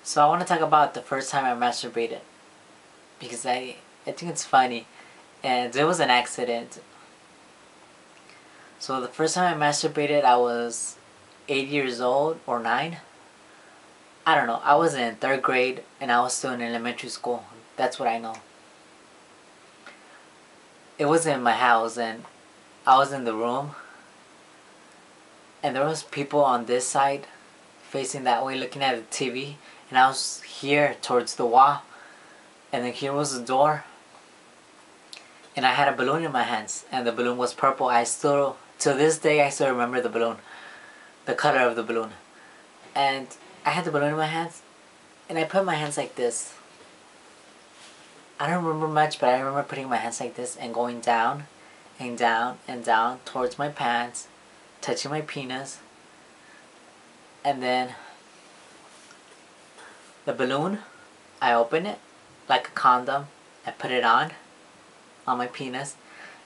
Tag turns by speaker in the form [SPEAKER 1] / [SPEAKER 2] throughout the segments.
[SPEAKER 1] So I want to talk about the first time I masturbated because I think it's funny, and it was an accident. So the first time I masturbated, I was 8 years old or 9. I don't know. I was in third grade and I was still in elementary school. That's what I know. It was in my house and I was in the room, and there was people on this side facing that way looking at the TV, and I was here towards the wall, and then here was the door, and I had a balloon in my hands, and the balloon was purple. I still, to this day, I still remember the balloon, the color of the balloon. And I had the balloon in my hands, and I put my hands like this. I don't remember much, but I remember putting my hands like this and going down and down and down towards my pants, touching my penis, and then the balloon, I open it like a condom. I put it on my penis,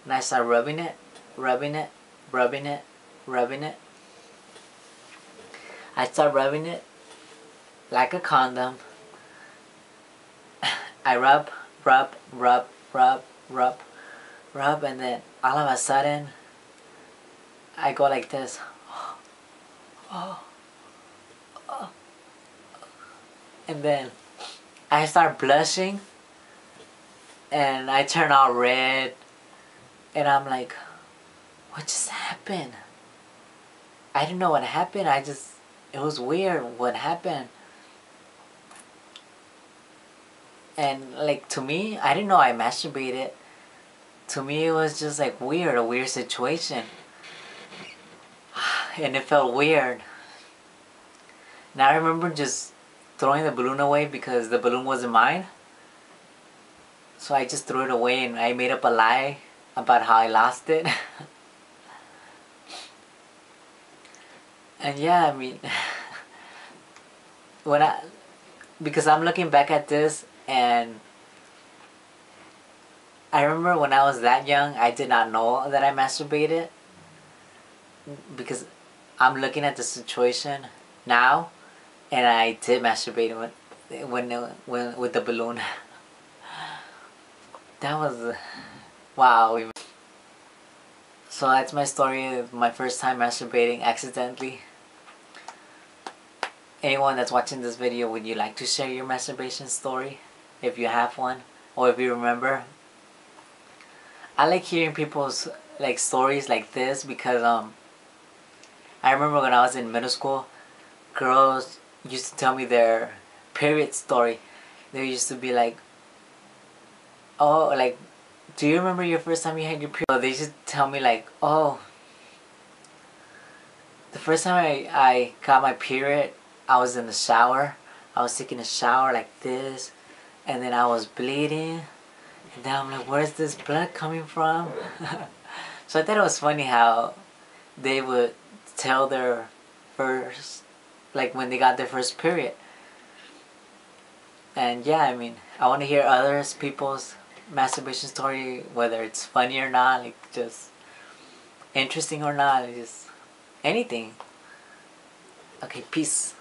[SPEAKER 1] and I start rubbing it, rubbing it, rubbing it, rubbing it. I start rubbing it like a condom. I rub, rub, rub, rub, rub, rub, and then all of a sudden, I go like this. Oh, oh. And then I start blushing, and I turn all red, and I'm like, what just happened? I didn't know what happened. It was weird what happened. And like, to me, I didn't know I masturbated. To me, it was just like weird, a weird situation. And it felt weird. And I remember just throwing the balloon away because the balloon wasn't mine. So I just threw it away, and I made up a lie about how I lost it. And yeah, I mean, because I'm looking back at this, and I remember when I was that young, I did not know that I masturbated, because I'm looking at the situation now, and I did masturbate when with the balloon. That was, wow. So that's my story of my first time masturbating accidentally. Anyone that's watching this video, would you like to share your masturbation story? If you have one, or if you remember. I like hearing people's like stories like this because I remember when I was in middle school, girls used to tell me their period story. They used to be like, oh, like, do you remember your first time you had your period? So they used to tell me like, oh, the first time I got my period, I was in the shower. I was taking a shower like this, and then I was bleeding, and then I'm like, where's this blood coming from? So I thought it was funny how they would tell their first, like when they got their first period. And yeah, I mean, I want to hear others people's masturbation story, whether it's funny or not, like just interesting or not, just anything. Okay, peace.